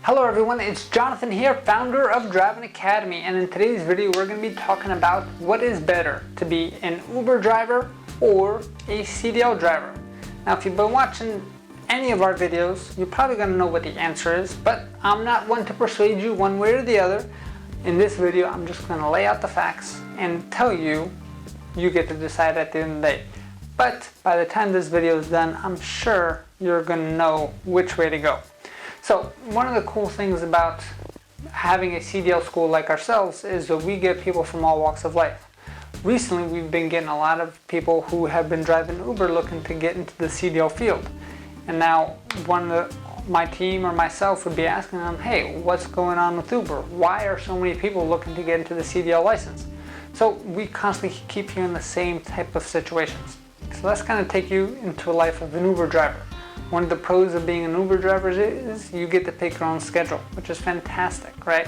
Hello everyone, it's Jonathan here, founder of Driving Academy, and in today's video we're going to be talking about what is better, to be an Uber driver or a CDL driver. Now if you've been watching any of our videos, you're probably going to know what the answer is, but I'm not one to persuade you one way or the other. In this video I'm just going to lay out the facts and tell you, you get to decide at the end of the day. But by the time this video is done, I'm sure you're going to know which way to go. So one of the cool things about having a CDL school like ourselves is that we get people from all walks of life. Recently we've been getting a lot of people who have been driving Uber looking to get into the CDL field. And now my team or myself would be asking them, hey, what's going on with Uber? Why are so many people looking to get into the CDL license? So we constantly keep hearing the same type of situations. So let's kind of take you into a life of an Uber driver. One of the pros of being an Uber driver is you get to pick your own schedule, which is fantastic, right?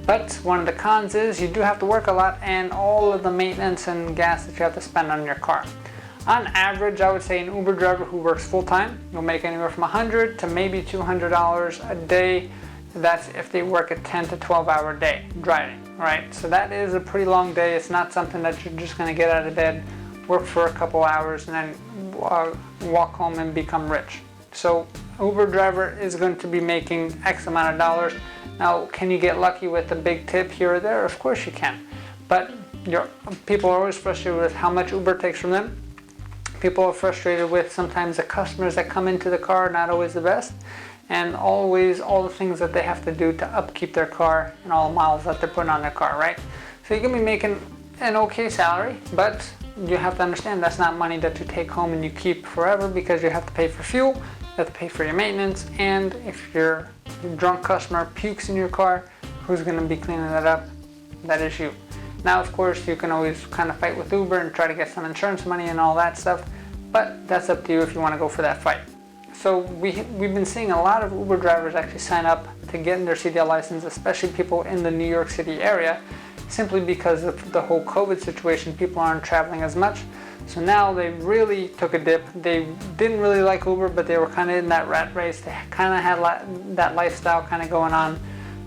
But one of the cons is you do have to work a lot and all of the maintenance and gas that you have to spend on your car. On average, I would say an Uber driver who works full-time will make anywhere from $100 to maybe $200 a day. That's if they work a 10 to 12 hour day driving, right? So that is a pretty long day. It's not something that you're just going to get out of bed, work for a couple hours, and then walk home and become rich. So Uber driver is going to be making X amount of dollars. Now, can you get lucky with a big tip here or there? Of course you can. But people are always frustrated with how much Uber takes from them. People are frustrated with sometimes the customers that come into the car are not always the best. And always all the things that they have to do to upkeep their car and all the miles that they're putting on their car, right? So you're going to be making an okay salary, but you have to understand that's not money that you take home and you keep forever, because you have to pay for fuel, you have to pay for your maintenance, and if your drunk customer pukes in your car, who's going to be cleaning that up? That is you. Now of course you can always kind of fight with Uber and try to get some insurance money and all that stuff, but that's up to you if you want to go for that fight. So we've been seeing a lot of Uber drivers actually sign up to get their CDL license, especially people in the New York City area, simply because of the whole COVID situation. People aren't traveling as much. So now they really took a dip. They didn't really like Uber, but they were kind of in that rat race. They kind of had that lifestyle kind of going on.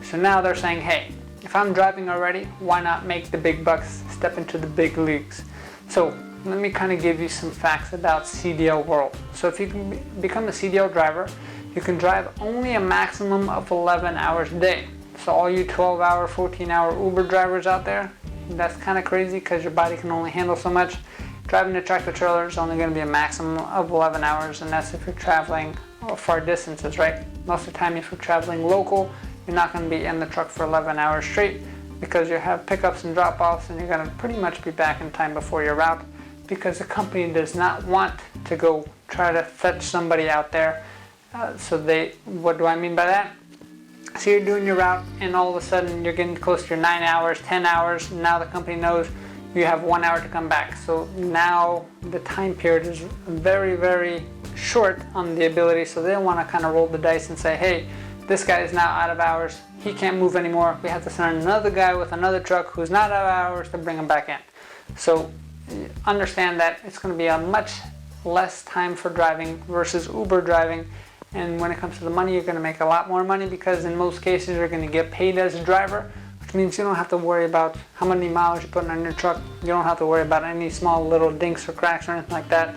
So now they're saying, hey, if I'm driving already, why not make the big bucks, step into the big leagues? So let me kind of give you some facts about CDL world. So if you can become a CDL driver, you can drive only a maximum of 11 hours a day. So all you 12-hour, 14-hour Uber drivers out there, that's kind of crazy because your body can only handle so much. Driving a tractor trailer is only going to be a maximum of 11 hours, and that's if you're traveling far distances, right? Most of the time if you're traveling local, you're not going to be in the truck for 11 hours straight, because you have pickups and drop-offs and you're going to pretty much be back in time before your route, because the company does not want to go try to fetch somebody out there. What do I mean by that? So you're doing your route and all of a sudden you're getting close to your 9 hours, 10 hours, and now the company knows you have 1 hour to come back. So now the time period is very, very short on the ability, so they want to kind of roll the dice and say, hey, this guy is now out of hours, he can't move anymore, we have to send another guy with another truck who's not out of hours to bring him back in. So understand that it's going to be a much less time for driving versus Uber driving. And when it comes to the money, you're going to make a lot more money, because in most cases you're going to get paid as a driver, which means you don't have to worry about how many miles you're putting on your truck. You don't have to worry about any small little dinks or cracks or anything like that.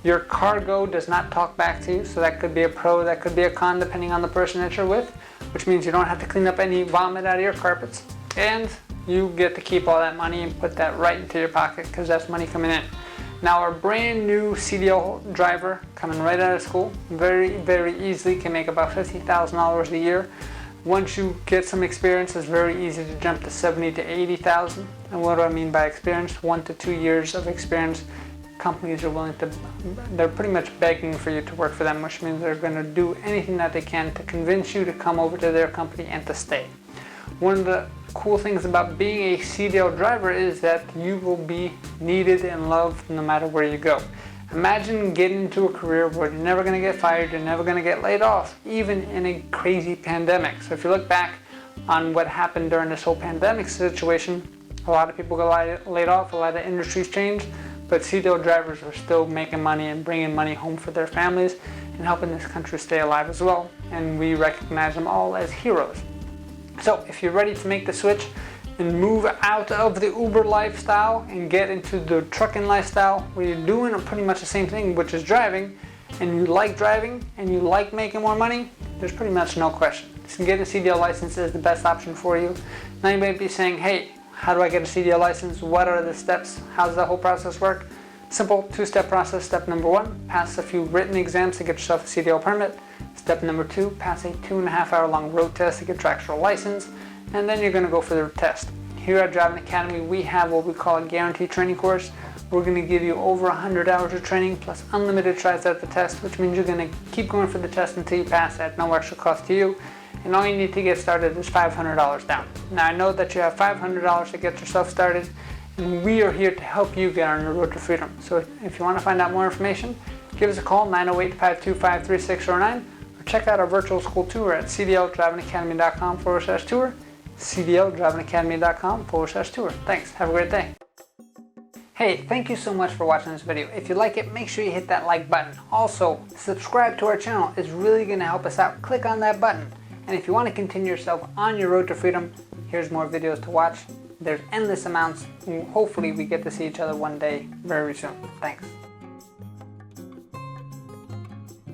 Your cargo does not talk back to you, so that could be a pro, that could be a con depending on the person that you're with, which means you don't have to clean up any vomit out of your carpets, and you get to keep all that money and put that right into your pocket, because that's money coming in. Now our brand new CDL driver coming right out of school very, very easily can make about $50,000 a year. Once you get some experience, it's very easy to jump to $70,000 to $80,000. And what do I mean by experience? 1 to 2 years of experience. Companies are willing to, they're pretty much begging for you to work for them, which means they're going to do anything that they can to convince you to come over to their company and to stay. One of the cool things about being a CDL driver is that you will be needed and loved no matter where you go. Imagine getting into a career where you're never going to get fired, you're never going to get laid off, even in a crazy pandemic. So if you look back on what happened during this whole pandemic situation, a lot of people got laid off, a lot of industries changed, but CDL drivers are still making money and bringing money home for their families. and helping this country stay alive as well, and we recognize them all as heroes. So if you're ready to make the switch and move out of the Uber lifestyle and get into the trucking lifestyle where you're doing pretty much the same thing, which is driving, and you like driving and you like making more money, there's pretty much no question. So getting a CDL license is the best option for you. Now you might be saying, hey, how do I get a CDL license? What are the steps? How does the whole process work? Simple two-step process. Step number 1, pass a few written exams to get yourself a CDL permit. Step number 2, pass a 2.5-hour long road test to get your actual license, and then you're going to go for the test. Here at Driving Academy, we have what we call a guaranteed training course. We're going to give you over 100 hours of training plus unlimited tries at the test, which means you're going to keep going for the test until you pass at no extra cost to you. And all you need to get started is $500 down. Now I know that you have $500 to get yourself started, and we are here to help you get on your road to freedom. So if you want to find out more information, give us a call, 908-525-3609, or check out our virtual school tour at cdldrivingacademy.com/tour, cdldrivingacademy.com/tour. Thanks, have a great day. Hey, thank you so much for watching this video. If you like it, make sure you hit that like button. Also, subscribe to our channel. It's really going to help us out. Click on that button. And if you want to continue yourself on your road to freedom, here's more videos to watch. There's endless amounts. Hopefully we get to see each other one day very soon. Thanks.